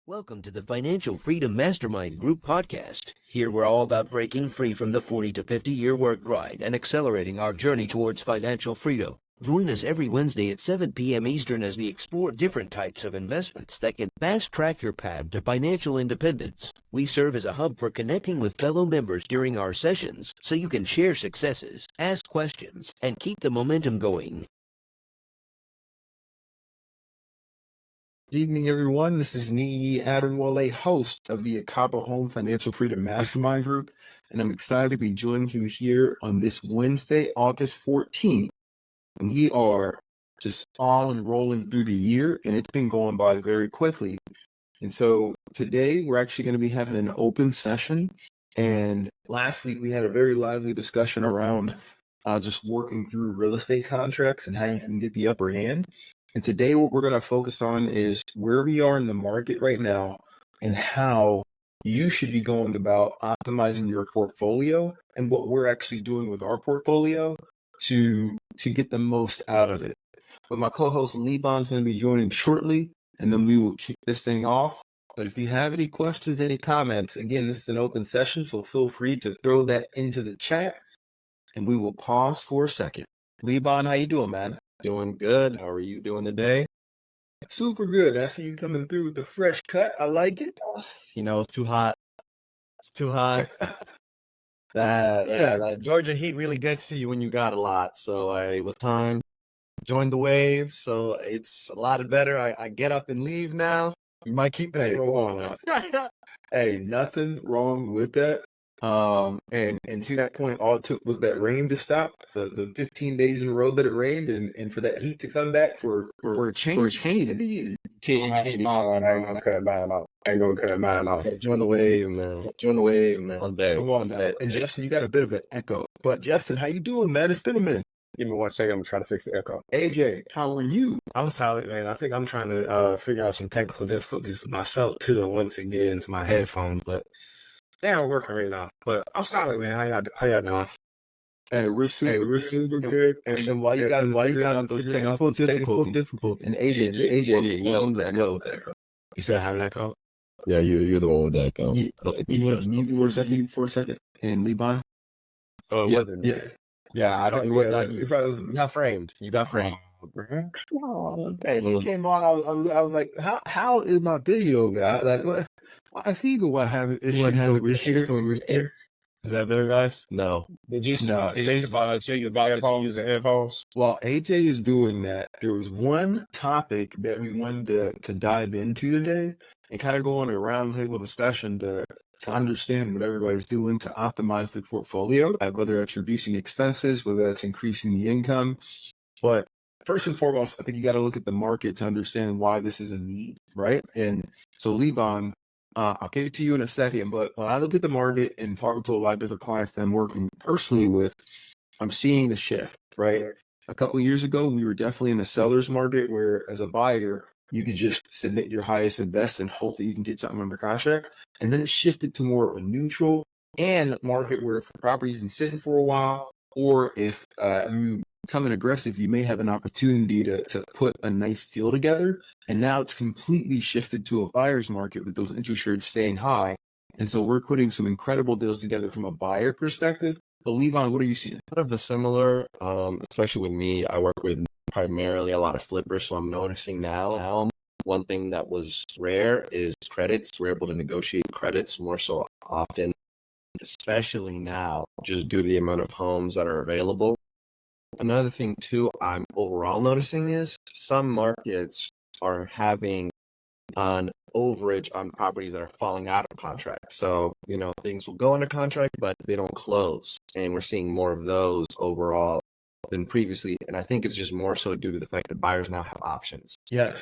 Welcome to the Financial Freedom Mastermind Group podcast. Here we're all about breaking free from the 40 to 50-year work grind and accelerating our journey towards financial freedom. Join us every Wednesday at 7 p.m. Eastern as we explore different types of investments that can fast-track your path to financial independence. We serve as a hub for connecting with fellow members during our sessions so you can share successes, ask questions, and keep the momentum going. Good evening, everyone. This is Niyi, host of the Acabo Home Financial Freedom Mastermind Group, and I'm excited to be joining you here on this Wednesday, August 14th. And we are just on and rolling through the year, and it's been going by very quickly. And so today we're actually going to be having an open session. And last week we had a very lively discussion around just working through real estate contracts and how you can get the upper hand. And today what we're going to focus on is where we are in the market right now and how you should be going about optimizing your portfolio and what we're actually doing with our portfolio to get the most out of it. But my co-host Liban's going to be joining shortly, and then we will kick this thing off. But if you have any questions, any comments, again, this is an open session, so feel free to throw that into the chat, and we will pause for a second. Liban, how you doing, man? Doing good. How are you doing today? Super good. I see you coming through with the fresh cut. I like it. You know, it's too hot. It's too hot. That Georgia heat really gets to you when you got a lot. So it was time to join the wave. So it's a lot better. I get up and leave now. We might keep this rolling. Hey, nothing wrong with that. And to that point, all it took was that rain to stop, the 15 days in a row that it rained, and for that heat to come back for a change. I ain't gonna cut mine off. Join the wave, man. Join the wave, man. Come on now. And Justin, you got a bit of an echo. But Justin, how you doing, man? It's been a minute. Give me 1 second. I'm trying to fix the echo. AJ, how are you? I'm solid, man. I think I'm trying to figure out some technical difficulties myself too. Once it get into my headphones, but they aren't working right now. But I'm solid, man. How y'all doing? Hey, we're super good. And then why you got those technical difficulties? And AJ, go there. You still having that echo? Yeah, you're the one with that echo. You want to mute for a second? And Liban? Oh, it wasn't. Yeah, I don't. You got framed. You got framed. Hey, he came on. I was like, how is my video guy? Like, what? I see the one having issues here. Is that better, guys? No. Did you change your volume using headphones? While AJ is doing that, there was one topic that we wanted to dive into today and kind of go on a roundtable discussion to understand what everybody's doing to optimize the portfolio, whether that's reducing expenses, whether that's increasing the income. But first and foremost, I think you got to look at the market to understand why this is a need, right? And so, Liban, I'll get it to you in a second, but when I look at the market and talk to a lot of different clients that I'm working personally with, I'm seeing the shift, right? A couple of years ago, we were definitely in a seller's market where, as a buyer, you could just submit your highest and best and hope that you can get something under contract. And then it shifted to more of a neutral and market where if the property's been sitting for a while, or if you becoming aggressive, you may have an opportunity to put a nice deal together. And now it's completely shifted to a buyer's market with those interest rates staying high. And so we're putting some incredible deals together from a buyer perspective. But Liban, what are you seeing? Kind of the similar, especially with me, I work with primarily a lot of flippers, so I'm noticing now one thing that was rare is credits. We're able to negotiate credits more so often, especially now, just due to the amount of homes that are available. Another thing too I'm overall noticing is some markets are having an overage on properties that are falling out of contract. So, things will go under contract, but they don't close. And we're seeing more of those overall than previously. And I think it's just more so due to the fact that buyers now have options. Yeah,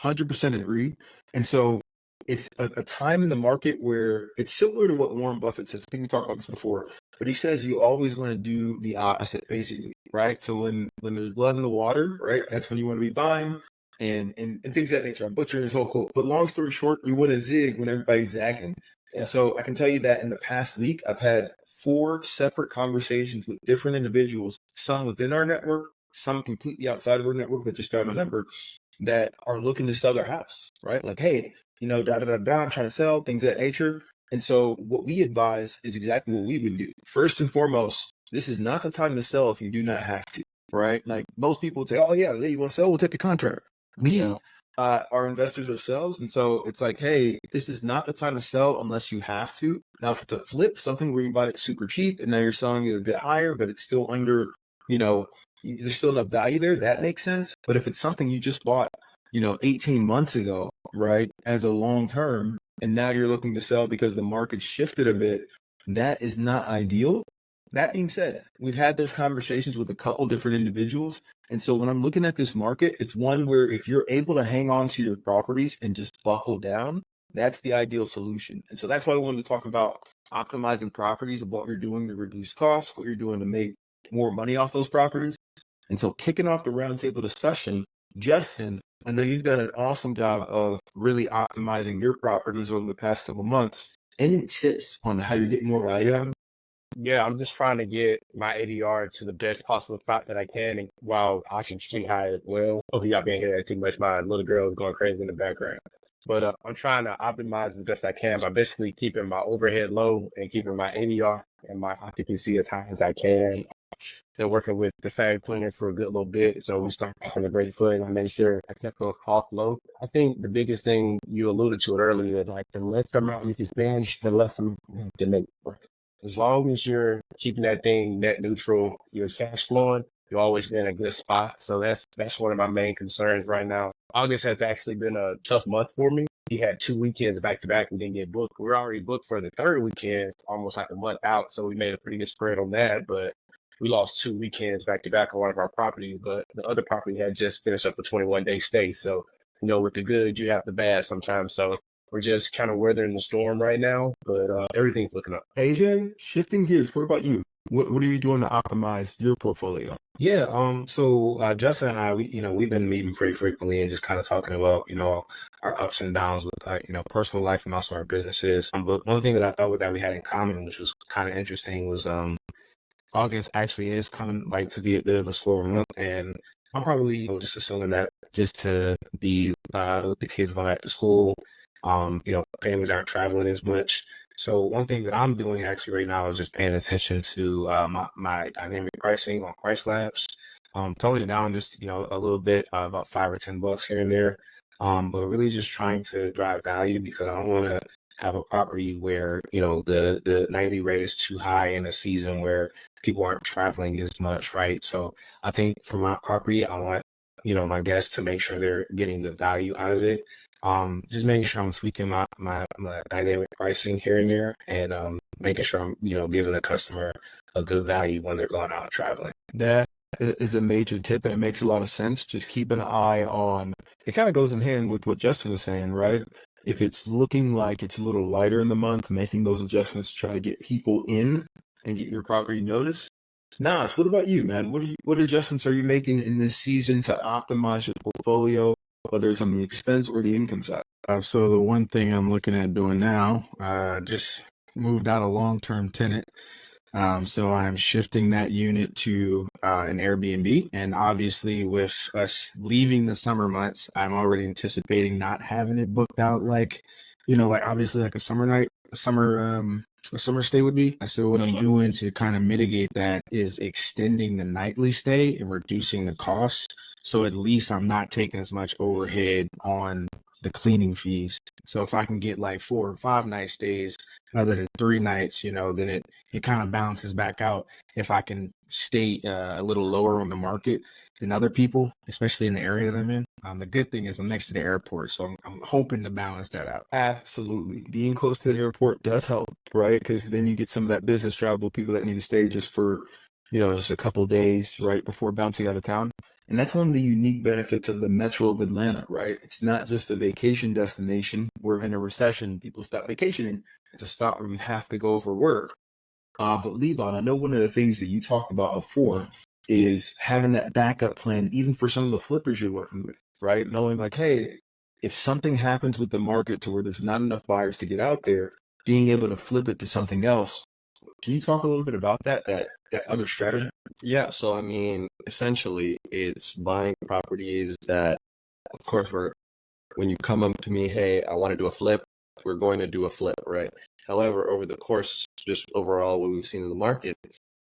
100% agree. And so it's a time in the market where it's similar to what Warren Buffett says. I think we talked about this before, but he says you always want to do the opposite, basically, right? So when there's blood in the water, right, that's when you want to be buying and things of that nature. I'm butchering this whole quote, but long story short, you want to zig when everybody's zagging. And so I can tell you that in the past week, I've had 4 separate conversations with different individuals, some within our network, some completely outside of our network that just found a number, that are looking to sell their house, right? Like, hey, I'm trying to sell, things of that nature. And so what we advise is exactly what we would do. First and foremost, this is not the time to sell if you do not have to, right? Like most people would say, oh yeah, you want to sell, we'll take the contract. We are investors ourselves. And so it's like, hey, this is not the time to sell unless you have to. Now, for the flip, something where you bought it super cheap and now you're selling it a bit higher, but it's still under, there's still enough value there, that makes sense. But if it's something you just bought, 18 months ago, right, as a long term, and now you're looking to sell because the market shifted a bit, that is not ideal. That being said, we've had those conversations with a couple different individuals. And so when I'm looking at this market, it's one where if you're able to hang on to your properties and just buckle down, that's the ideal solution. And so that's why I wanted to talk about optimizing properties of what you're doing to reduce costs, what you're doing to make more money off those properties. And so kicking off the roundtable discussion, Justin, I know you've done an awesome job of really optimizing your properties over the past couple months. Any tips on how you get more value out of them? Yeah, I'm just trying to get my ADR to the best possible spot that I can, and while occupancy high as well. Hopefully y'all can't hear that too much. My little girl is going crazy in the background. But I'm trying to optimize as best I can by basically keeping my overhead low and keeping my ADR and my occupancy as high as I can. They're working with the fag planner for a good little bit, so we started off on a great footing. I made sure I kept those costs low. I think the biggest thing, you alluded to it earlier, like the less amount you can spend, the less amount you can make. As long as you're keeping that thing net neutral, you're cash flowing, you're always in a good spot. So that's one of my main concerns right now. August has actually been a tough month for me. He had 2 weekends back to back and didn't get booked. We're already booked for the third weekend, almost like a month out. So we made a pretty good spread on that. But we lost 2 weekends back to back on one of our properties. But the other property had just finished up a 21-day stay. So, with the good, you have the bad sometimes. So we're just kind of weathering the storm right now, but everything's looking up. AJ, shifting gears, what about you? What are you doing to optimize your portfolio? Yeah, so Justin and I, we've been meeting pretty frequently and just kind of talking about, our ups and downs with, personal life and also our businesses. But one thing that I thought that we had in common, which was kind of interesting, was August actually is coming like to be a bit of a slower month, and I'm probably just assuming that just to be with the kids going back to school. Families aren't traveling as much. So one thing that I'm doing actually right now is just paying attention to my dynamic pricing on Price Labs. Toning it down just, a little bit, about $5 or $10 here and there. But really just trying to drive value because I don't want to have a property where, the nightly rate is too high in a season where people aren't traveling as much, right? So I think for my property, I want, my guests to make sure they're getting the value out of it. Just making sure I'm tweaking my dynamic pricing here and there and making sure I'm, giving the customer a good value when they're going out traveling. That is a major tip and it makes a lot of sense. Just keep an eye on, it kind of goes in hand with what Justin was saying, right? If it's looking like it's a little lighter in the month, making those adjustments to try to get people in and get your property noticed. Nas, what about you, man? What adjustments are you making in this season to optimize your portfolio, whether it's on the expense or the income side? So the one thing I'm looking at doing now, just moved out a long-term tenant. So I'm shifting that unit to an Airbnb. And obviously with us leaving the summer months, I'm already anticipating not having it booked out like obviously like a summer stay would be. So what I'm doing to kind of mitigate that is extending the nightly stay and reducing the cost. So at least I'm not taking as much overhead on the cleaning fees. So if I can get like 4 or 5 night stays rather than 3 nights, then it kind of balances back out if I can stay a little lower on the market than other people, especially in the area that I'm in. The good thing is I'm next to the airport, so I'm hoping to balance that out. Absolutely. Being close to the airport does help, right? Because then you get some of that business travel, people that need to stay just for, just a couple of days, right, before bouncing out of town. And that's one of the unique benefits of the Metro of Atlanta, right? It's not just a vacation destination. We're in a recession. People stop vacationing. It's a spot where you have to go for work. But Liban, I know one of the things that you talked about before is having that backup plan, even for some of the flippers you're working with, right? Knowing like, hey, if something happens with the market to where there's not enough buyers to get out there, being able to flip it to something else. Can you talk a little bit about that other strategy? Yeah, so I mean, essentially, it's buying properties that, of course, we're when you come up to me, hey, I want to do a flip, we're going to do a flip, right? However, over the course, just overall, what we've seen in the market,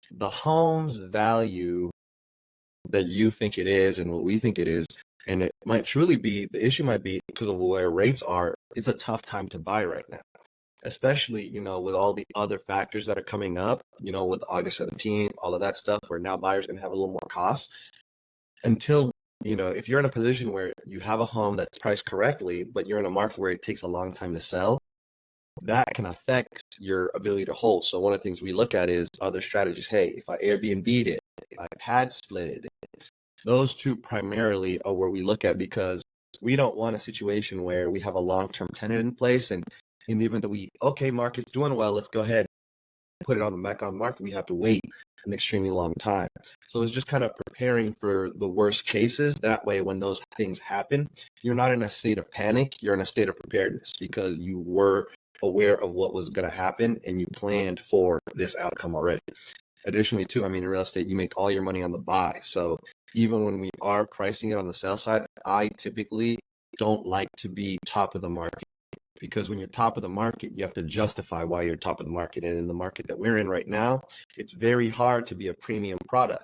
the home's value that you think it is and what we think it is, and it might truly be, the issue might be because of where rates are, it's a tough time to buy right now. Especially, with all the other factors that are coming up, with August 17th, all of that stuff, where now buyers are going to have a little more costs. Until, if you're in a position where you have a home that's priced correctly, but you're in a market where it takes a long time to sell, that can affect your ability to hold. So one of the things we look at is other strategies. Hey, if I Airbnb'd it, if I pad splitted it, those two primarily are where we look at, because we don't want a situation where we have a long-term tenant in place, and in the event that market's doing well, let's go ahead and put it on the back on market, we have to wait an extremely long time. So it's just kind of preparing for the worst cases. That way, when those things happen, you're not in a state of panic, you're in a state of preparedness because you were aware of what was going to happen and you planned for this outcome already. Additionally, too, in real estate, you make all your money on the buy. So even when we are pricing it on the sell side, I typically don't like to be top of the market, because when you're top of the market, you have to justify why you're top of the market. And in the market that we're in right now, it's very hard to be a premium product,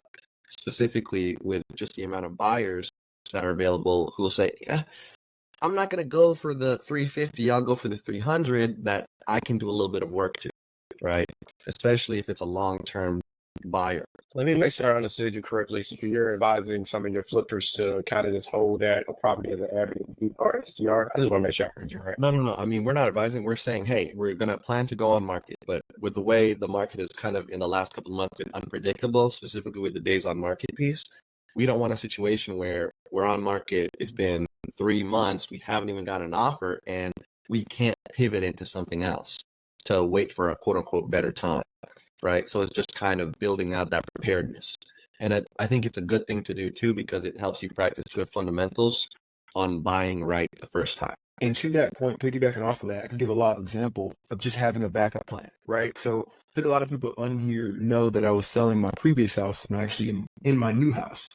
specifically with just the amount of buyers that are available who will say, yeah, I'm not going to go for the 350, I'll go for the 300 that I can do a little bit of work to, right? Especially if it's a long-term buyer. Let me make sure I understood you correctly. So you're advising some of your flippers to kind of just hold that property as an Airbnb or STR. I just want to make sure I heard you right. No. We're not advising. We're saying, hey, we're going to plan to go on market. But with the way the market is kind of in the last couple of months been unpredictable, specifically with the days on market piece, we don't want a situation where we're on market. It's been 3 months. We haven't even got an offer and we can't pivot into something else to wait for a quote unquote better time. Right. So it's just kind of building out that preparedness. And I think it's a good thing to do too, because it helps you practice good fundamentals on buying right the first time. And to that point, piggybacking off of that, I can give a lot of example of just having a backup plan, right? So I think a lot of people on here know that I was selling my previous house and actually in my new house.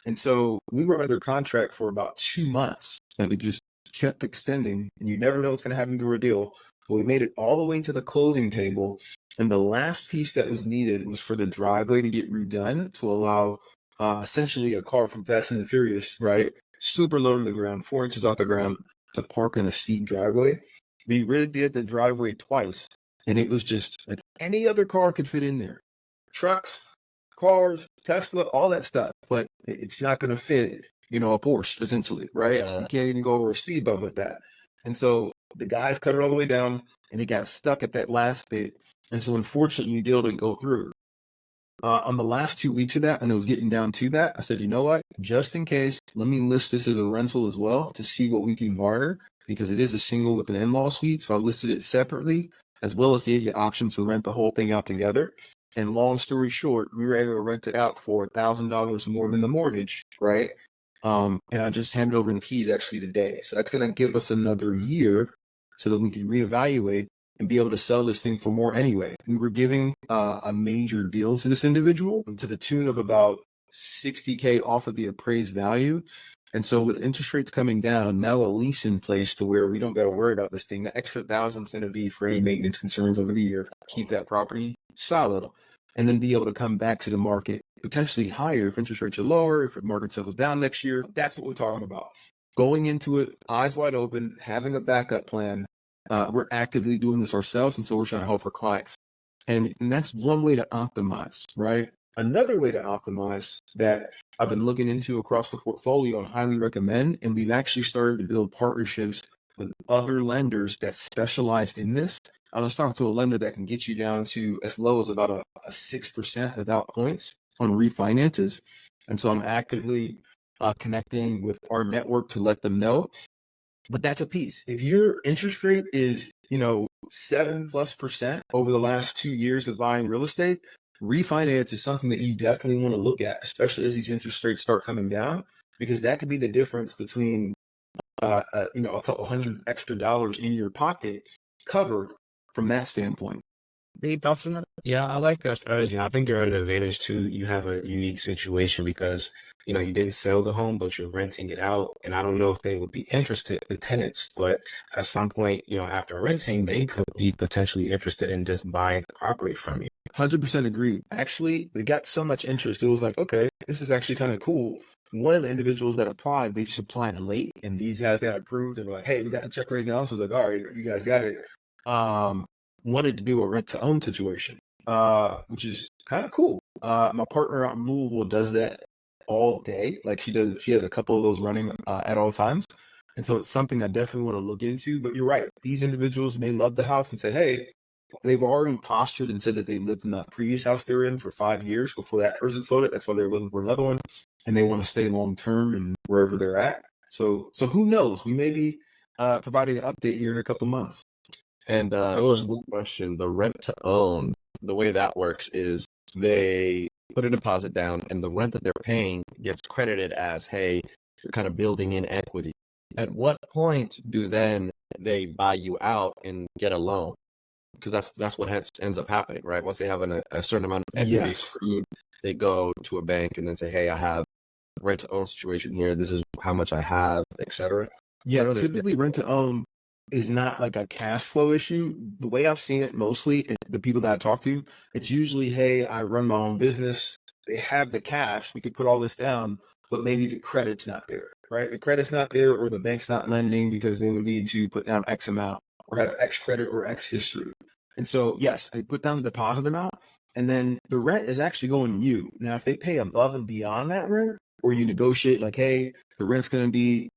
And so we were under contract for about 2 months and we just kept extending, and you never know what's going to happen through a deal. But we made it all the way to the closing table. And the last piece that was needed was for the driveway to get redone to allow essentially a car from Fast and the Furious, right? Super low to the ground, 4 inches off the ground, to park in a steep driveway. We redid the driveway twice, and it was just like any other car could fit in there. Trucks, cars, Tesla, all that stuff. But it's not going to fit, a Porsche, essentially, right? You can't even go over a speed bump with that. And so the guys cut it all the way down, and it got stuck at that last bit. And so unfortunately, the deal didn't go through. On the last 2 weeks of that, and it was getting down to that, I said, you know what? Just in case, let me list this as a rental as well to see what we can garner, because it is a single with an in-law suite. So I listed it separately, as well as gave you options to rent the whole thing out together. And long story short, we were able to rent it out for $1,000 more than the mortgage, right? And I just handed over the keys actually today. So that's going to give us another year so that we can reevaluate and be able to sell this thing for more anyway. We were giving a major deal to this individual to the tune of about $60K off of the appraised value. And so with interest rates coming down, now a lease in place to where we don't got to worry about this thing. The extra $1,000 is going to be for any maintenance concerns over the year. Keep that property solid, and then be able to come back to the market potentially higher if interest rates are lower, if the market settles down next year. That's what we're talking about. Going into it, eyes wide open, having a backup plan. We're actively doing this ourselves, and so we're trying to help our clients. And that's one way to optimize, right? Another way to optimize that I've been looking into across the portfolio and highly recommend, and we've actually started to build partnerships with other lenders that specialize in this. I was talking to a lender that can get you down to as low as about a 6% without points on refinances. And so I'm actively connecting with our network to let them know. But that's a piece. If your interest rate is, 7+% over the last 2 years of buying real estate, refinance is something that you definitely want to look at, especially as these interest rates start coming down, because that could be the difference between, a couple hundred extra dollars in your pocket covered from that standpoint. Any thoughts on that? Yeah, I like that strategy. I think you're at an advantage too. You have a unique situation because, you didn't sell the home, but you're renting it out. And I don't know if they would be interested, the tenants, but at some point, after renting, they could be potentially interested in just buying the property from you. 100% agree. Actually, they got so much interest. It was like, okay, this is actually kind of cool. One of the individuals that applied, they just applied late, and these guys got approved. And were like, hey, we got a check right now. So I was like, all right, you guys got it. Wanted to do a rent to own situation, which is kind of cool. My partner out in Louisville does that all day. Like she has a couple of those running at all times. And so it's something I definitely want to look into. But you're right. These individuals may love the house and say, hey, they've already postured and said that they lived in that previous house they're in for 5 years before that person sold it. That's why they're looking for another one. And they want to stay long term and wherever they're at. So who knows? We may be providing an update here in a couple months. And it was a good question. The rent to own, the way that works is they put a deposit down and the rent that they're paying gets credited as, hey, you're kind of building in equity. At what point do then they buy you out and get a loan? Because that's what ends up happening, right? Once they have a certain amount of equity accrued, they go to a bank and then say, hey, I have a rent to own situation here. This is how much I have, etc. Yeah, typically rent to own is not like a cash flow issue. The way I've seen it mostly, the people that I talk to, it's usually, hey, I run my own business. They have the cash. We could put all this down, but maybe the credit's not there, right? The credit's not there or the bank's not lending because they would need to put down X amount or have X credit or X history. And so, yes, I put down the deposit amount and then the rent is actually going to you. Now, if they pay above and beyond that rent or you negotiate like, hey, the rent's going to be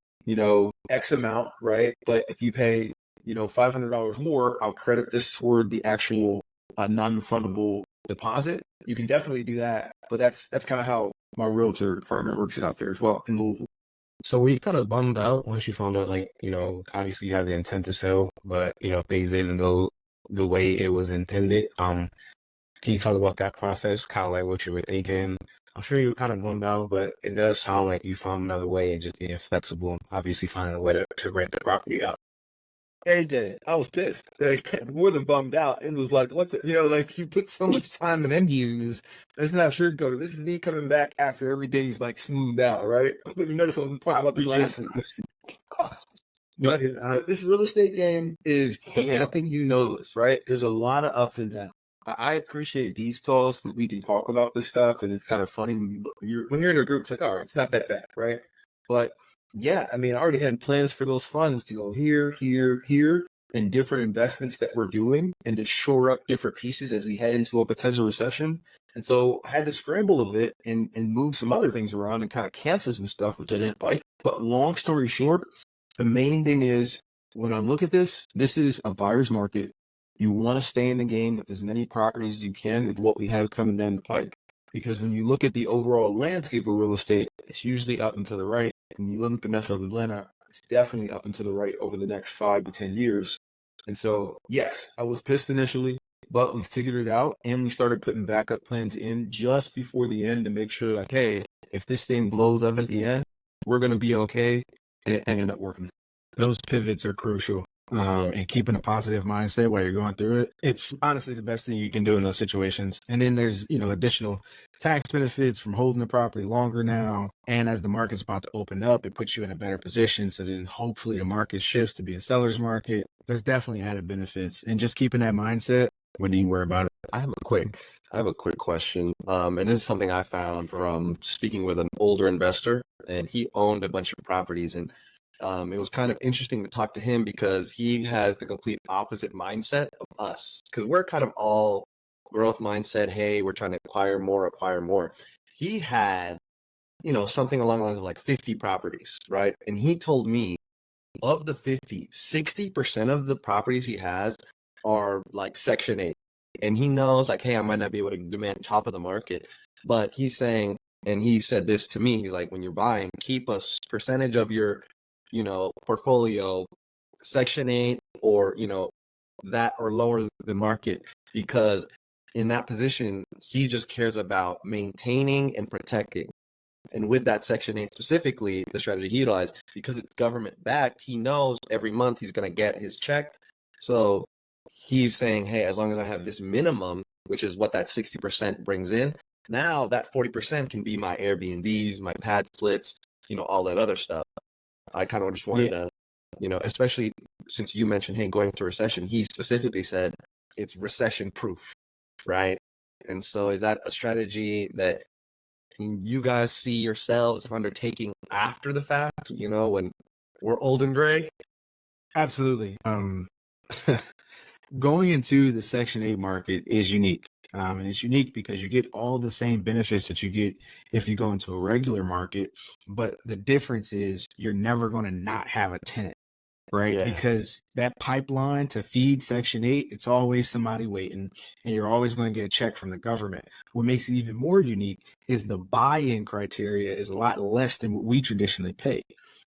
X amount, right? But if you pay, $500 more, I'll credit this toward the actual non-refundable deposit. You can definitely do that, but that's kind of how my realtor partner works it out there as well in Louisville. So were you kind of bummed out once you found out, like, obviously you have the intent to sell, but, things didn't go the way it was intended? Can you talk about that process, kind of like what you were thinking? I'm sure you were kind of bummed out, but it does sound like you found another way and just being flexible and obviously finding a way to rent the property out. AJ, I was pissed. Like, more than bummed out. It was like, what the, like you put so much time and energy in this. That's not sugarcoated. This is me coming back after everything's like smoothed out, right? But you notice what I'm talking about this last this real estate game is, I think you know this, right? There's a lot of up and down. I appreciate these calls because we can talk about this stuff and it's kind of funny when you're in a group. It's like, all right, it's not that bad, right? But yeah, I mean, I already had plans for those funds to go here, and different investments that we're doing and to shore up different pieces as we head into a potential recession. And so I had to scramble a bit and move some other things around and kind of cancel some stuff, which I didn't like. But long story short, the main thing is when I look at this is a buyer's market. You want to stay in the game with as many properties as you can with what we have coming down the pike. Because when you look at the overall landscape of real estate, it's usually up and to the right. When you look at the Metro of Atlanta, it's definitely up and to the right over the next 5 to 10 years. And so, yes, I was pissed initially, but we figured it out and we started putting backup plans in just before the end to make sure, like, hey, if this thing blows up at the end, we're going to be okay. And it ended up working. Those pivots are crucial. And keeping a positive mindset while you're going through it. It's honestly the best thing you can do in those situations. And then there's, additional tax benefits from holding the property longer now. And as the market's about to open up, it puts you in a better position. So then hopefully the market shifts to be a seller's market. There's definitely added benefits. And just keeping that mindset, what do you worry about it? I have a quick question. And this is something I found from speaking with an older investor, and he owned a bunch of properties, and it was kind of interesting to talk to him because he has the complete opposite mindset of us, because we're kind of all growth mindset. Hey, we're trying to acquire more. He had, something along the lines of like 50 properties, right? And he told me of the 50, 60% of the properties he has are like Section 8. And he knows like, hey, I might not be able to demand top of the market, but he's saying, and he said this to me, he's like, when you're buying, keep a percentage of your portfolio Section 8 or, that or lower the market, because in that position, he just cares about maintaining and protecting. And with that Section 8 specifically, the strategy he utilized, because it's government backed, he knows every month he's going to get his check. So he's saying, hey, as long as I have this minimum, which is what that 60% brings in, now that 40% can be my Airbnbs, my pad splits, all that other stuff. I kind of just wanted to, especially since you mentioned, hey, going into recession, he specifically said it's recession-proof, right? And so is that a strategy that you guys see yourselves undertaking after the fact, when we're old and gray? Absolutely. Going into the Section 8 market is unique. And it's unique because you get all the same benefits that you get if you go into a regular market. But the difference is you're never going to not have a tenant, right? Yeah. Because that pipeline to feed Section 8, it's always somebody waiting, and you're always going to get a check from the government. What makes it even more unique is the buy-in criteria is a lot less than what we traditionally pay,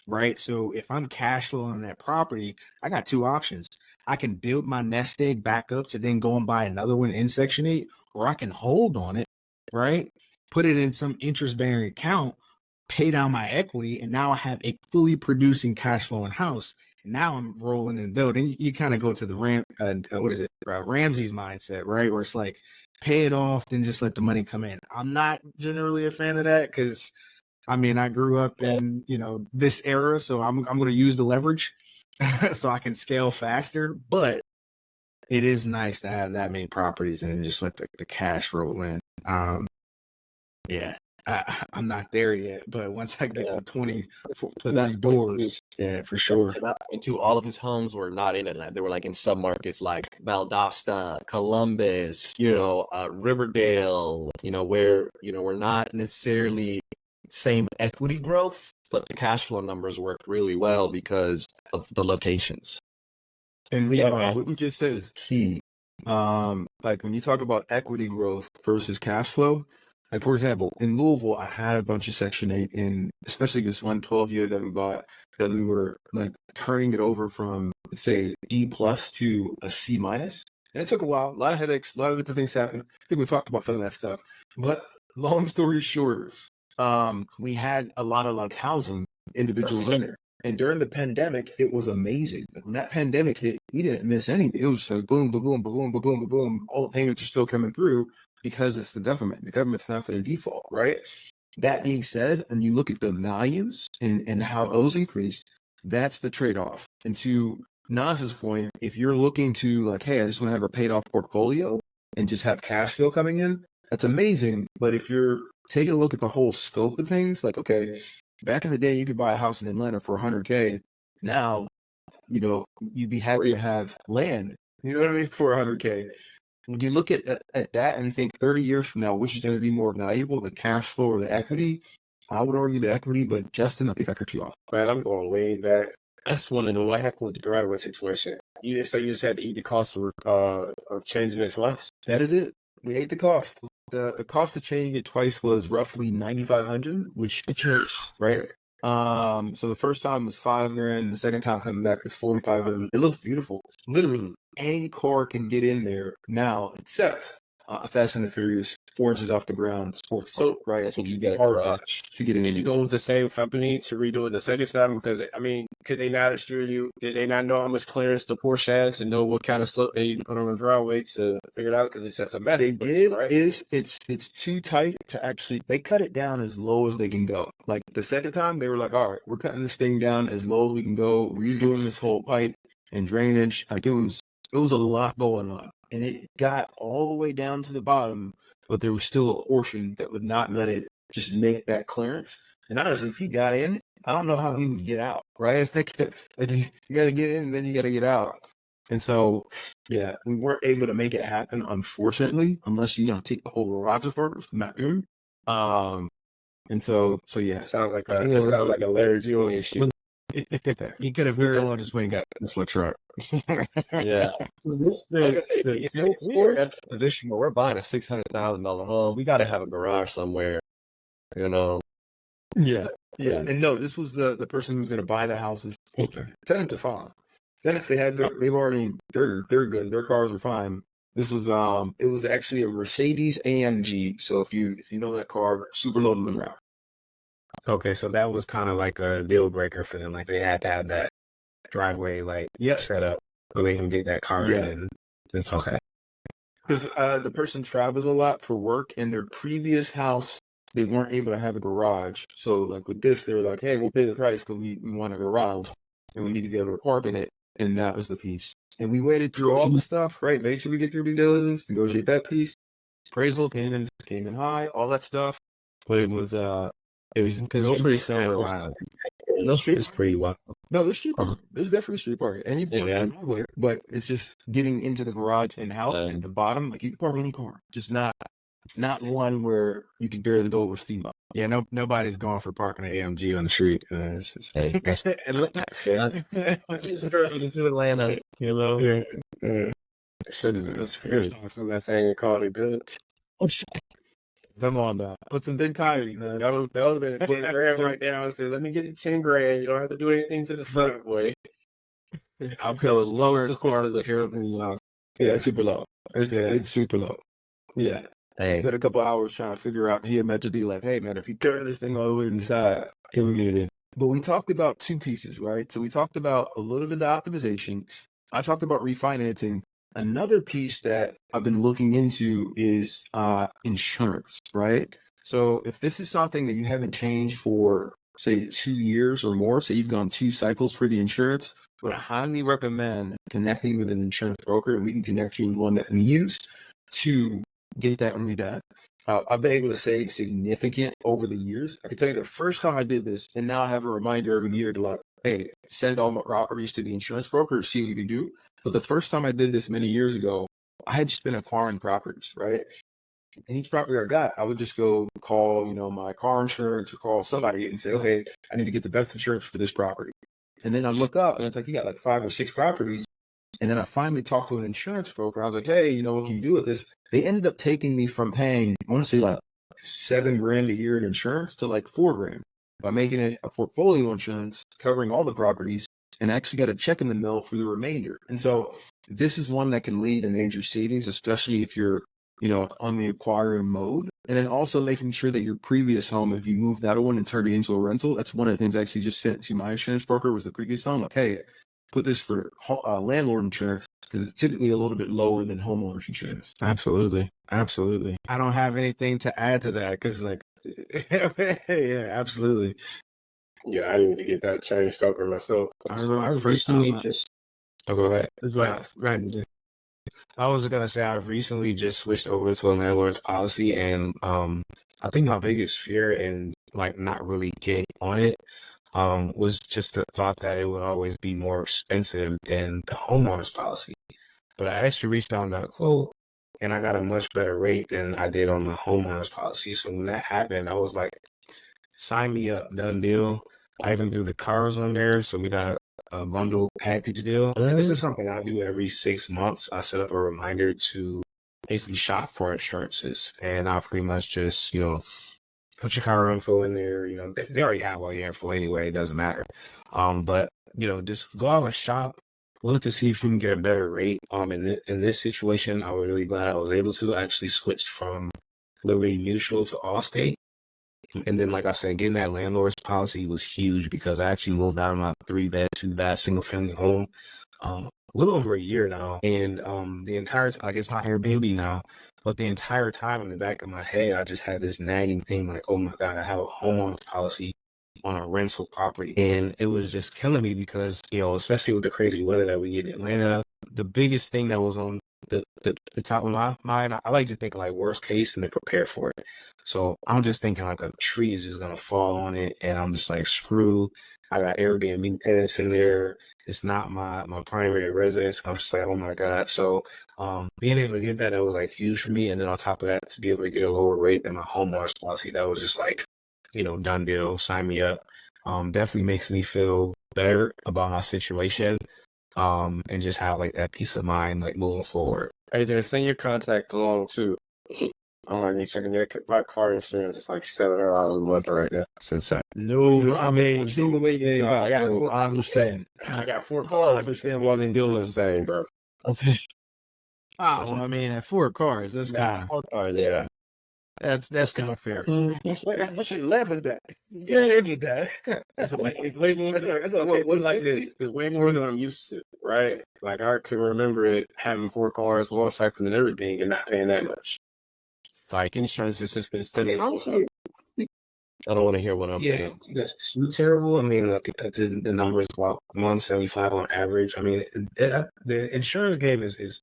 right? So if I'm cash flowing on that property, I got two options. I can build my nest egg back up to then go and buy another one in Section 8, or I can hold on it, right? Put it in some interest-bearing account, pay down my equity, and now I have a fully producing cash flowing house. And now I'm rolling and building. You kind of go to the Ramsey's mindset, right? Where it's like, pay it off, then just let the money come in. I'm not generally a fan of that because, I grew up in, this era, so I'm going to use the leverage so I can scale faster. But it is nice to have that many properties and just let the cash roll in. I'm not there yet, but once I get to 20, 30 doors, for sure. And to all of his homes were not in Atlanta. They were like in submarkets like Valdosta, Columbus, Riverdale, where, we're not necessarily same equity growth, but the cash flow numbers work really well because of the locations. And Liban, what you just said is key. Like when you talk about equity growth versus cash flow, like for example, in Louisville, I had a bunch of Section 8 in, especially this 112 year that we bought, that we were like turning it over from, say, D plus to a C minus. And it took a while, a lot of headaches, a lot of different things happened. I think we talked about some of that stuff. But long story short, we had a lot of like housing individuals in there. And during the pandemic, it was amazing. When that pandemic hit, we didn't miss anything. It was just like boom, boom, boom, boom, boom, boom, boom. All the payments are still coming through because it's the government. The government's not going to default, right? That being said, and you look at the values and how those increased, that's the trade-off. And to Nas's point, if you're looking to like, hey, I just want to have a paid off portfolio and just have cash flow coming in, that's amazing. But if you're taking a look at the whole scope of things, like, okay, back in the day, you could buy a house in Atlanta for $100K. Now, you'd be happy to have land, you know what I mean, for $100K. When you look at that and think 30 years from now, which is going to be more valuable, the cash flow or the equity? I would argue the equity, but Justin, I think I cut you off. Man, I'm going way back. I just want to know what happened with the graduate situation. You just had to eat the cost of changing its life. That is it. We ate the cost. The cost of changing it twice was roughly $9,500, which it hurts, right? So the first time was $5,000. The second time coming back was $4,500. It looks beautiful. Literally, any car can get in there now, except Fast and the Furious, 4 inches off the ground, sports car, right? That's what you get to get in. Did you go with the same company to redo it the second time? Because could they not assure you? Did they not know how much clearance the Porsche has and know what kind of slope they put on the driveway to figure it out? Because it's a method. They did, right? It's too tight to actually. They cut it down as low as they can go. Like the second time, they were like, all right, we're cutting this thing down as low as we can go, redoing this whole pipe and drainage. Like it was a lot going on. And it got all the way down to the bottom, but there was still a portion that would not let it just make that clearance. And honestly, if he got in, I don't know how he would get out, right? You got to get in, and then you got to get out. And so, yeah, we weren't able to make it happen, unfortunately, unless you take the whole garage apart. Not good. And so yeah. Sounds like a Larry Jewell issue. He could have very well just went and got this little truck. Yeah. We're at a position where we're buying a $600,000 home. We got to have a garage somewhere, Yeah. And no, this was the person who's going to buy the houses. Tenant to farm. Then if they're good. Their cars are fine. This was it was actually a Mercedes AMG. So if you know that car, super low to the ground. Okay, so that was kind of like a deal breaker for them. Like they had to have that driveway set up so they can get that car in. It's okay. Because the person travels a lot for work, and their previous house, they weren't able to have a garage. So, like with this, they were like, "Hey, we'll pay the price because we want a garage, and we need to be able to park in it." And that was the piece. And we waited through all the stuff, right? Made sure we get through due diligence, negotiate that piece. Appraisal came in high, all that stuff. But it was pretty similar. No street is pretty wild. No, there's street parking. There's definitely street parking. And you park anywhere, but it's just getting into the garage and out at the bottom. Like you can park any car, just not one where you can barely go over steam up. Yeah, nobody's going for parking an AMG on the street. It's just, This is Atlanta, you know. yeah. It's some that thing and call it good. Come on, now. Put some big coyote, man. That would have been 10 grand right now. I said, let me get you 10 grand. You don't have to do anything to the front, boy. I'll feel as lower as car as here. Yeah, it's super low. It's super low. Yeah. Hey, Spent a couple hours trying to figure out. He had meant to be like, "Hey, man, if you turn this thing all the way inside, here we get it in." But we talked about two pieces, right? So we talked about a little bit of optimization. I talked about refinancing. Another piece that I've been looking into is insurance, right? So if this is something that you haven't changed for, say, 2 years or more, so you've gone 2 cycles for the insurance, I would highly recommend connecting with an insurance broker, and we can connect you with one that we use to get that redone. I've been able to save significant over the years. I can tell you the first time I did this, and now I have a reminder every year to like, hey, send all my properties to the insurance broker to see what you can do. But the first time I did this many years ago, I had just been acquiring properties, right? And each property I got, I would just go call, my car insurance or call somebody and say, okay, I need to get the best insurance for this property. And then I look up and it's like, you got like 5 or 6 properties. And then I finally talked to an insurance broker. I was like, hey, what can you do with this? They ended up taking me from paying, I want to say like $7 grand a year in insurance to like $4 grand by making it a portfolio insurance covering all the properties, and actually got a check in the mail for the remainder. And so this is one that can lead to major savings, especially if you're, on the acquiring mode. And then also making sure that your previous home, if you move that one and turn it into a rental, that's one of the things I actually just sent to my insurance broker was the previous home. Like, hey, put this for landlord insurance because it's typically a little bit lower than homeowners insurance. Absolutely. I don't have anything to add to that because, like, yeah, absolutely. Yeah, I need to get that changed over myself. I recently just. Oh, go ahead. Right. I was gonna say I recently just switched over to a landlord's policy, and I think my biggest fear in like not really getting on it was just the thought that it would always be more expensive than the homeowner's policy. But I actually reached out on that quote, and I got a much better rate than I did on the homeowner's policy. So when that happened, I was like, sign me up, done deal. I even do the cars on there, so we got a bundle package deal. This is something I do every 6 months. I set up a reminder to basically shop for insurances, and I pretty much just, put your car info in there. They already have all your info anyway. It doesn't matter. But just go out and shop. Look to see if you can get a better rate. In this situation, I was really glad I was able to. I actually switched from Liberty Mutual to Allstate. And then, like I said, getting that landlord's policy was huge because I actually moved out of my 3-bed, 2-bath, single-family home a little over a year now. And the entire time, like it's my Airbnb now, but the entire time in the back of my head, I just had this nagging thing like, oh my God, I have a homeowner's policy on a rental property. And it was just killing me because, especially with the crazy weather that we get in Atlanta, the biggest thing that was on the top of my mind, I like to think like worst case and then prepare for it. So I'm just thinking like a tree is just gonna fall on it, and I'm just like, screw. I got Airbnb tenants in there. It's not my primary residence. I'm just like, oh my God. So being able to get that was like huge for me. And then on top of that, to be able to get a lower rate than my homeowner's policy, that was just like, done deal. Sign me up. Definitely makes me feel better about my situation. And just have like that peace of mind, like moving forward. Hey, then send your contact along too. I'm like, checking my car insurance is like $700 a month right now. Since that. No, I mean, I understand. I got 4 cars. I understand why they do It's this. insane, bro. I mean, at 4 cars, that's kind of. Oh, yeah. That's kind of fair. I should laugh at that. Yeah, it is that. It's way more. That's Okay, what like this. It's way more than I'm used to, right? Like I can remember it having 4 cars, motorcycles, and everything, and not paying that much. Psych insurance has just been steady. I don't want to hear what I'm Yeah, paying. that's too terrible. I mean, look, the numbers about 175 on average. I mean, the insurance game is.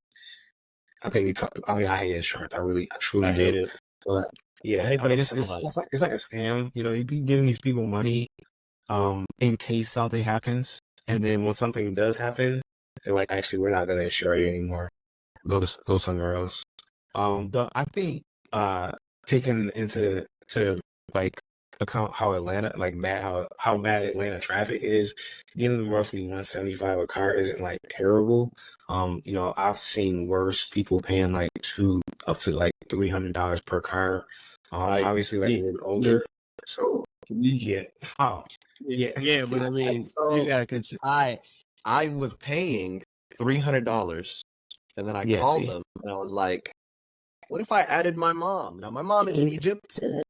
I think we talked. I mean, I hate insurance. I truly hate do. it. But yeah, I mean, it's like a scam. You know, you be giving these people money, in case something happens, and then when something does happen, they're like, actually, we're not going to insure you anymore. Go somewhere else. I think taking into like account how Atlanta how bad Atlanta traffic is, getting roughly 175 a car isn't like terrible. You know, I've seen worse people paying like up to like $300 per car. Obviously like a little bit older. So yeah. Oh yeah, but I mean, So you gotta consider. I was paying $300, and then I Yeah, called see. them, and I was like, "What if I added my mom? Now my mom is in Egypt, you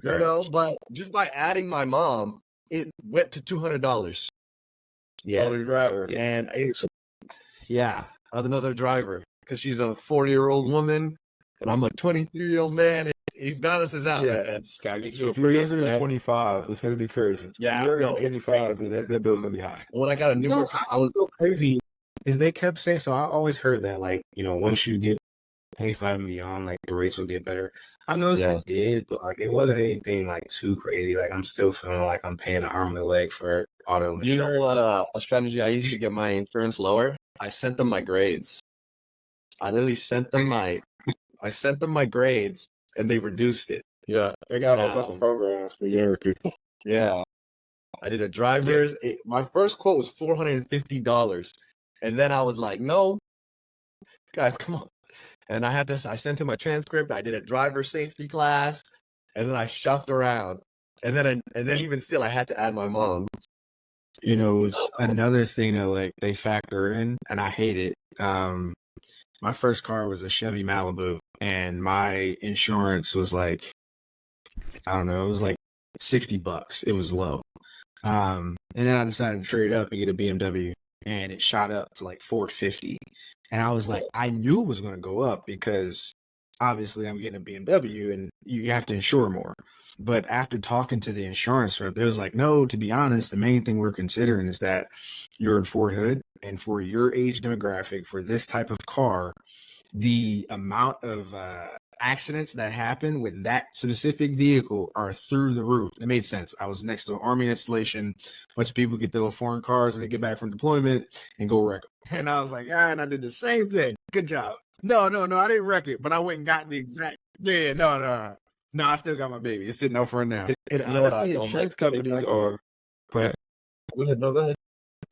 know, but just by adding my mom, it went to $200." Yeah. Other driver, and it's another driver, because she's a 40-year-old woman, and I'm a 23-year-old man. It balances out. Yeah. Man. Gotta get So you a if you're priest, under man. 25, it's going to be crazy. Yeah, You're no, under it's 25, then that bill's going to be high. When I got a new No, I was so crazy is they kept saying, so I always heard that, like, you know, once you get 25 and beyond, like the rates will get better. I noticed it did, but like it wasn't anything like too crazy. Like I'm still feeling like I'm paying an arm and a leg for auto insurance. You know what? A strategy I used to get my insurance lower. I sent them my grades. I literally sent them my grades, and they reduced it. Yeah, they got a bunch of programs for younger people. Yeah, I did a driver's. My first quote was $450, and then I was like, "No, guys, come on." And I sent him my transcript. I did a driver safety class, and then I shopped around, and then even still, I had to add my mom. You know, it's another thing that like they factor in, and I hate it. My first car was a Chevy Malibu, and my insurance was like, I don't know, it was like $60. It was low. And then I decided to trade up and get a BMW, and it shot up to like $450. And I was like, I knew it was going to go up because obviously I'm getting a BMW and you have to insure more. But after talking to the insurance rep, they was like, no, to be honest, the main thing we're considering is that you're in Fort Hood, and for your age demographic, for this type of car, the amount of accidents that happen with that specific vehicle are through the roof. It made sense. I was next to an army installation. A bunch of people get their little foreign cars when they get back from deployment and go wreck them. And I was like, and I did the same thing. Good job. No, I didn't wreck it, but I went and got the exact. Yeah, no. No, I still got my baby. It's sitting out for now. And honestly, insurance companies are. Go ahead. No, go ahead.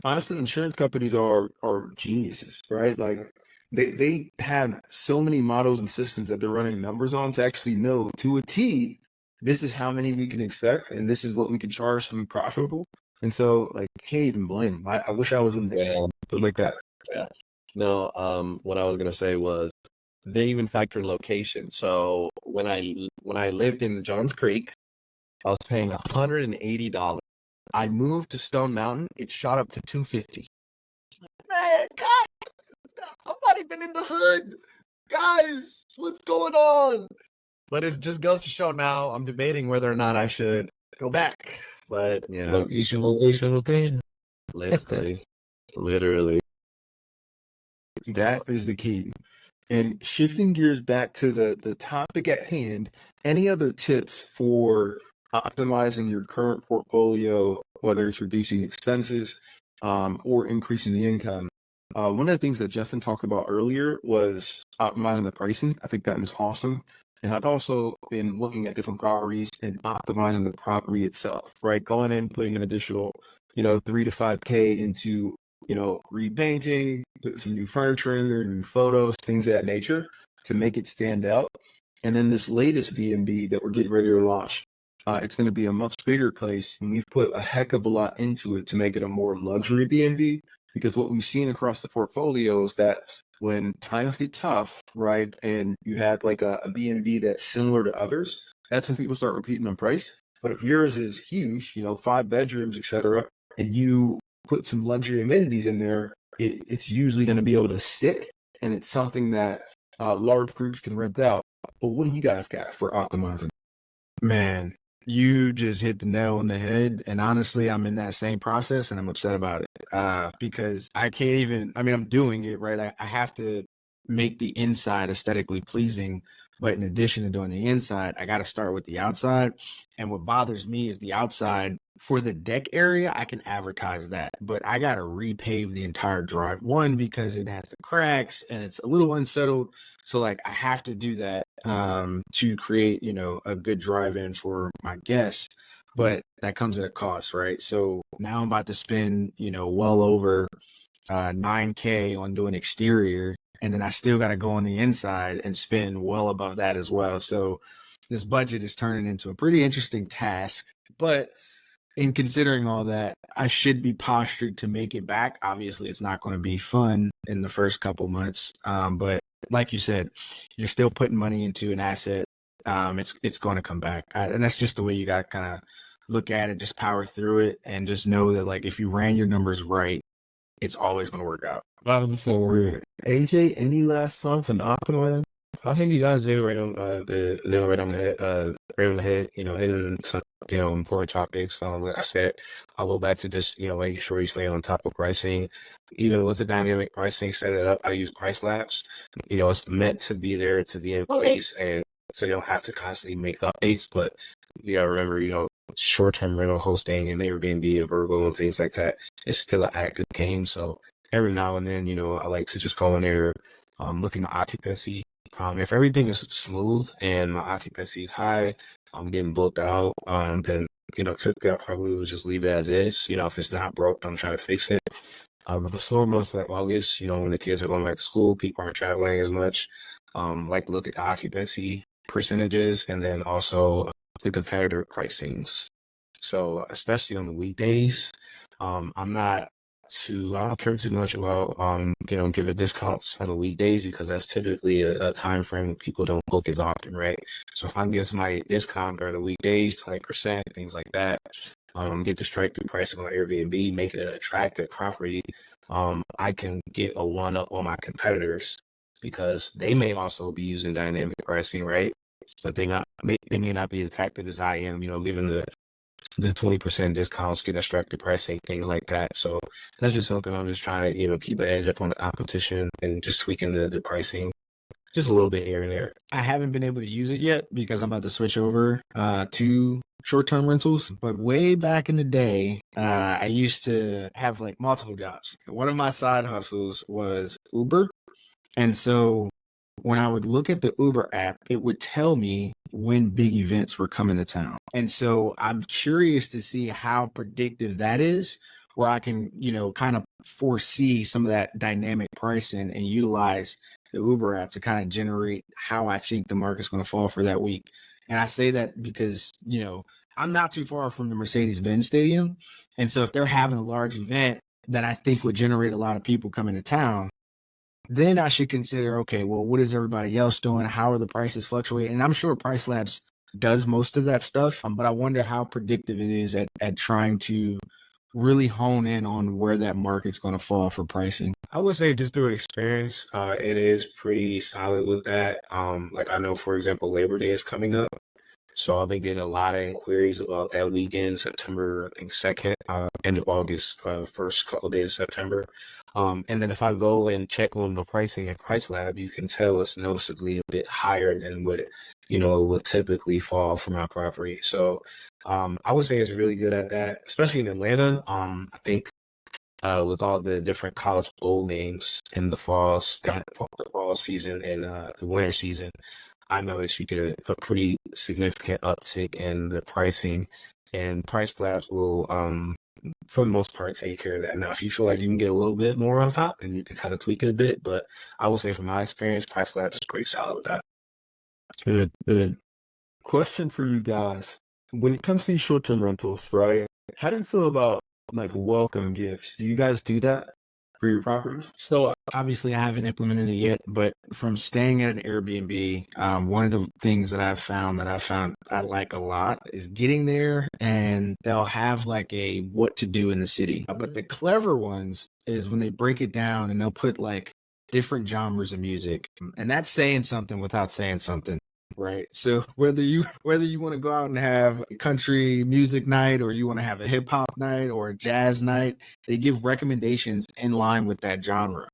Honestly, insurance companies are geniuses, right? Like they have so many models and systems that they're running numbers on to actually know to a T, this is how many we can expect, and this is what we can charge to be profitable. And so, like, you can't even blame them. I wish I was in there, but like that. Yeah. No, what I was gonna say was they even factor location. So when I lived in Johns Creek, I was paying $180. I moved to Stone Mountain, it shot up to $250. Man, God, I'm not even in the hood. Guys, what's going on? But it just goes to show now I'm debating whether or not I should go back. But yeah, Location. literally. That is the key. And shifting gears back to the topic at hand, any other tips for optimizing your current portfolio, whether it's reducing expenses or increasing the income? One of the things that Justin talked about earlier was optimizing the pricing. I think that is awesome. And I've also been looking at different properties and optimizing the property itself, right? Going in, putting an additional, 3 to 5K into, repainting, putting some new furniture in there, new photos, things of that nature to make it stand out. And then this latest B&B that we're getting ready to launch, it's going to be a much bigger place, and we've put a heck of a lot into it to make it a more luxury B&B, because what we've seen across the portfolio is that when times get tough, right, and you have like a B&B that's similar to others, that's when people start repeating the price. But if yours is huge, 5 bedrooms, etc., and you put some luxury amenities in there, it's usually going to be able to stick, and it's something that large groups can rent out. But what do you guys got for optimizing? Man, you just hit the nail on the head. And honestly, I'm in that same process and I'm upset about it. Because I can't even, I mean, I'm doing it, right? I have to make the inside aesthetically pleasing. But in addition to doing the inside, I got to start with the outside. And what bothers me is the outside. For the deck area, I can advertise that, but I got to repave the entire drive. One, because it has the cracks and it's a little unsettled. So like I have to do that to create, a good drive-in for my guests. But that comes at a cost, right? So now I'm about to spend, well over 9K on doing exterior. And then I still got to go on the inside and spend well above that as well. So this budget is turning into a pretty interesting task. But in considering all that, I should be postured to make it back. Obviously, it's not going to be fun in the first couple months. But like you said, you're still putting money into an asset. It's going to come back. And that's just the way you got to kind of look at it, just power through it and just know that like if you ran your numbers right, it's always going to work out. AJ, any last thoughts on optimizing? I think you guys did right on the nail right on the head, right on the head. Hitting some important topics. Like I said, I'll go back to just making sure you stay on top of pricing. Even with the dynamic pricing, set it up. I use Price Labs. It's meant to be there to be in place, and so you don't have to constantly make updates. But you gotta remember, short-term rental hosting and Airbnb and Virgo and things like that. It's still an active game. So every now and then, I like to just go in there, looking at occupancy. If everything is smooth and my occupancy is high, I'm getting booked out, then, typically I probably would just leave it as is. If it's not broke, I'm trying to fix it. But the slower months like August, when the kids are going back to school, people aren't traveling as much. Like to look at the occupancy percentages and then also the competitor pricings. So especially on the weekdays, I don't care too much about giving discounts on the weekdays because that's typically a time frame when people don't book as often, right? So if I can give somebody a discount during the weekdays, 20%, things like that, get the straight through pricing on Airbnb, make it an attractive property, I can get a one up on my competitors because they may also be using dynamic pricing, right? But they may not be as attractive as I am, given the 20% discounts, get extracted pricing, things like that. So that's just something I'm just trying to, keep an edge up on the competition and just tweaking the pricing just a little bit here and there. I haven't been able to use it yet because I'm about to switch over to short-term rentals. But way back in the day, I used to have like multiple jobs. One of my side hustles was Uber. And so when I would look at the Uber app, it would tell me when big events were coming to town. And so I'm curious to see how predictive that is, where I can, kind of foresee some of that dynamic pricing and utilize the Uber app to kind of generate how I think the market's going to fall for that week. And I say that because, I'm not too far from the Mercedes-Benz Stadium. And so if they're having a large event that I think would generate a lot of people coming to town, then I should consider, okay, well, what is everybody else doing? How are the prices fluctuating? And I'm sure Price Labs does most of that stuff, but I wonder how predictive it is at trying to really hone in on where that market's going to fall for pricing. I would say just through experience, it is pretty solid with that. Like I know, for example, Labor Day is coming up. So I've been getting a lot of inquiries about that weekend, September, I think 2nd, end of August, first couple of days of September. And then if I go and check on the pricing at Price Lab, you can tell it's noticeably a bit higher than what, would typically fall for my property. So I would say it's really good at that, especially in Atlanta. I think with all the different college bowl games in the fall season and the winter season, I noticed you get a pretty significant uptick in the pricing, and Price Labs will, for the most part, take care of that. Now, if you feel like you can get a little bit more on top, then you can kind of tweak it a bit. But I will say, from my experience, Price Labs is pretty solid with that. Good. Question for you guys: when it comes to these short-term rentals, right? How do you feel about like welcome gifts? Do you guys do that? for your properties? So obviously I haven't implemented it yet, but from staying at an Airbnb, one of the things that I've found I like a lot is getting there and they'll have like a what to do in the city. But the clever ones is when they break it down and they'll put like different genres of music. And that's saying something without saying something. Right. So whether you want to go out and have a country music night or you want to have a hip hop night or a jazz night, they give recommendations in line with that genre.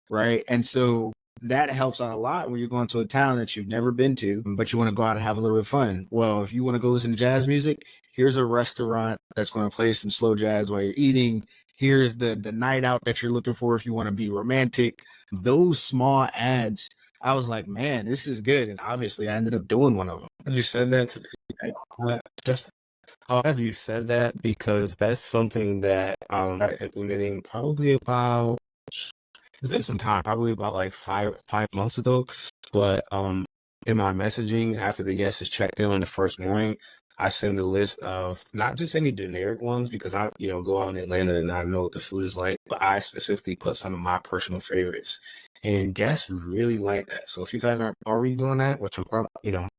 Right. And so that helps out a lot when you're going to a town that you've never been to, but you want to go out and have a little bit of fun. Well, if you want to go listen to jazz music, here's a restaurant that's going to play some slow jazz while you're eating. Here's the night out that you're looking for if you want to be romantic. Those small ads, I was like, man, this is good. And obviously, I ended up doing one of them. You said that to just how have you said that? Because that's something that I'm implementing probably about it's been some time, probably about like five months ago. But in my messaging after the guest is checked in on the first morning, I send a list of not just any generic ones because I go out in Atlanta and I know what the food is like, but I specifically put some of my personal favorites. And guests really like that. So if you guys aren't already doing that, which I'm probably, I'm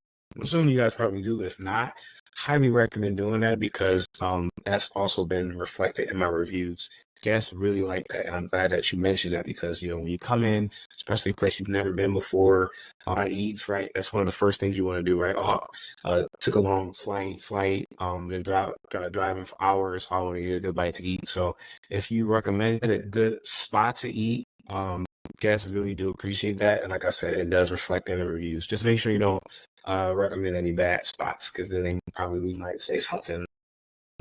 assuming you guys probably do, but if not, highly recommend doing that because that's also been reflected in my reviews. Guests really like that. And I'm glad that you mentioned that because, when you come in, especially a place you've never been before, on eats, right? That's one of the first things you want to do, right? Took a long flight, then driving for hours, I want to get a good bite to eat. So if you recommend a good spot to eat, guests really do appreciate that, and like I said, it does reflect in the reviews. Just make sure you don't recommend any bad spots, because then they probably might say something.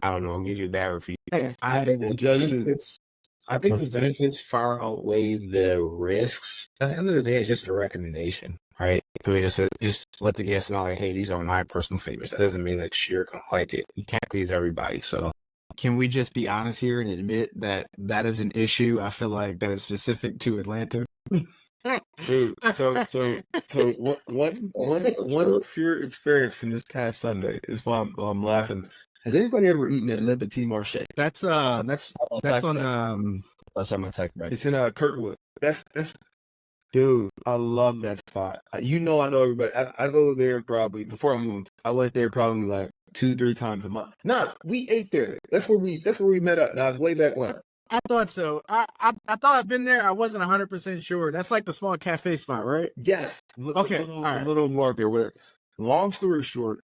I don't know, give you a bad review. I think the benefits far outweigh the risks. At the end of the day, it's just a recommendation, right? I mean, just let the guests know, like, hey, these are my personal favorites. That doesn't mean that you're gonna like it. You can't please everybody, so. Can we just be honest here and admit that that is an issue? I feel like that is specific to Atlanta. Dude, so one pure experience from this past Sunday is why I'm laughing. Has anybody ever eaten at Le Petit Marché? That's on That's how my tech right. It's in Kirkwood. That's dude. I love that spot. I know everybody. I go there probably before I moved. I went there probably like 2-3 times a month. Nah, we ate there. That's where we met up. And I was way back when. I thought so. I thought I've been there. I wasn't 100% sure. That's like the small cafe spot, right? Yes. Okay. A little mark there. Whatever. Long story short,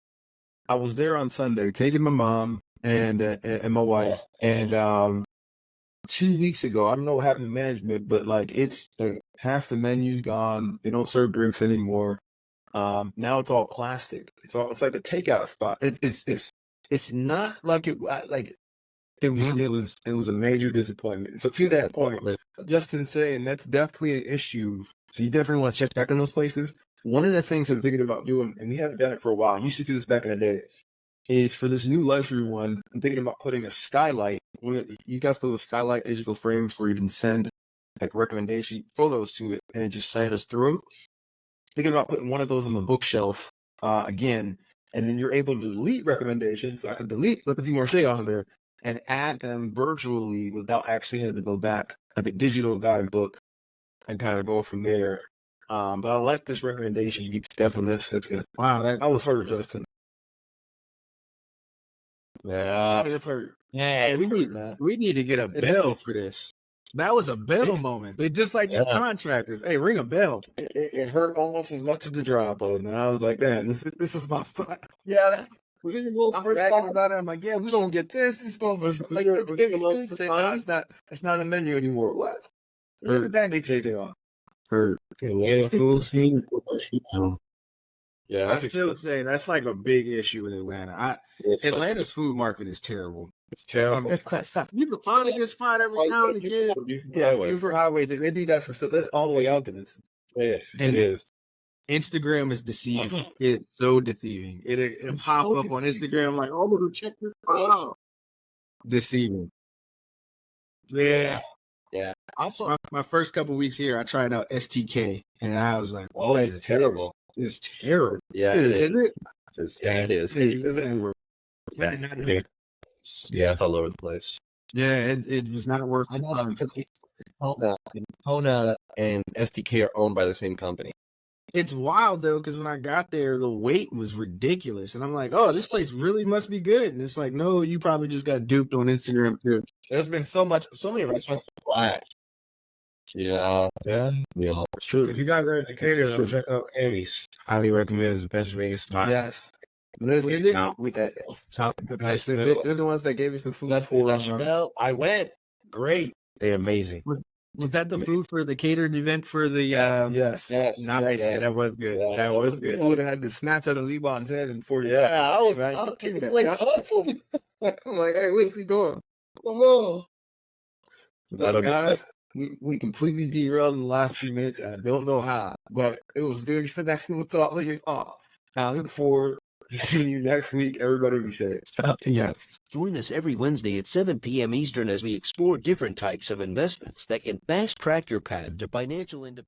I was there on Sunday taking my mom and my wife, and 2 weeks ago, I don't know what happened to management, but like it's half the menu's gone. They don't serve drinks anymore. Now it's all plastic. It's like a takeout spot. It's not like it like it was a major disappointment. So to that point, Justin saying that's definitely an issue. So you definitely want to check back on those places. One of the things I'm thinking about doing, and we haven't done it for a while, I used to do this back in the day, is for this new luxury one, I'm thinking about putting a skylight. You guys put those skylight digital frames where you can send like recommendation photos to it and it just send us through them. Thinking about putting one of those on the bookshelf again, and then you're able to delete recommendations. So I can delete Le Petit Marché on there and add them virtually without actually having to go back like a digital guidebook and kind of go from there. But I like this recommendation. You definitely that's good. Wow, I was hurt, Justin. Yeah. I was hurt. yeah, we need to get a bell for this. That was a bell moment. They just like these contractors. Hey, ring a bell. It hurt almost as much as the drop, and I was like, man, this is my spot. Yeah. I'm bragging about it. I'm like, yeah, we don't get this. It's not a menu anymore. What? That they take it off. Hurt. Yeah, I still say that's like a big issue in Atlanta. Atlanta's food market is terrible. It's terrible. You can find a good spot every now and again. Yeah, Buford Highway, they do that for all the way out to this. Yeah, it is. Instagram is deceiving. It's so deceiving. It'll pop up on Instagram like, oh, we'll check this out. Deceiving. Yeah. Yeah. Also, my first couple weeks here, I tried out STK, and I was like, oh, it's terrible. It's terrible. Yeah, it is. Yeah, it is. It is. Yeah, it's all over the place. Yeah, it was not worth I know that because Kona and STK are owned by the same company. It's wild though, because when I got there, the wait was ridiculous, and I'm like, "Oh, this place really must be good." And it's like, "No, you probably just got duped on Instagram too." There's been so many restaurants flash. Yeah, it's true. If you guys are in Decatur, Sure. check out Amy's. Highly recommend. It's the best wing spot. Yes. Is it? Now, top nice. They're the ones that gave us the food That for Chanel, I went. Great. They're amazing. Was that the food for the catered event for the? yes. Nice. yes. That was good. Yeah, that was good. I would have had the snatch out of Liban's head in 40 Yeah, I was Right? taking that. like hustle. I'm like, hey, where's he going? Come on. But guys, we completely derailed in the last few minutes. I don't know how, but it was very connecting with thought leading off. I look forward to seeing you next week. Everybody be safe. Yes. Join us every Wednesday at 7 p.m. Eastern as we explore different types of investments that can fast-track your path to financial independence.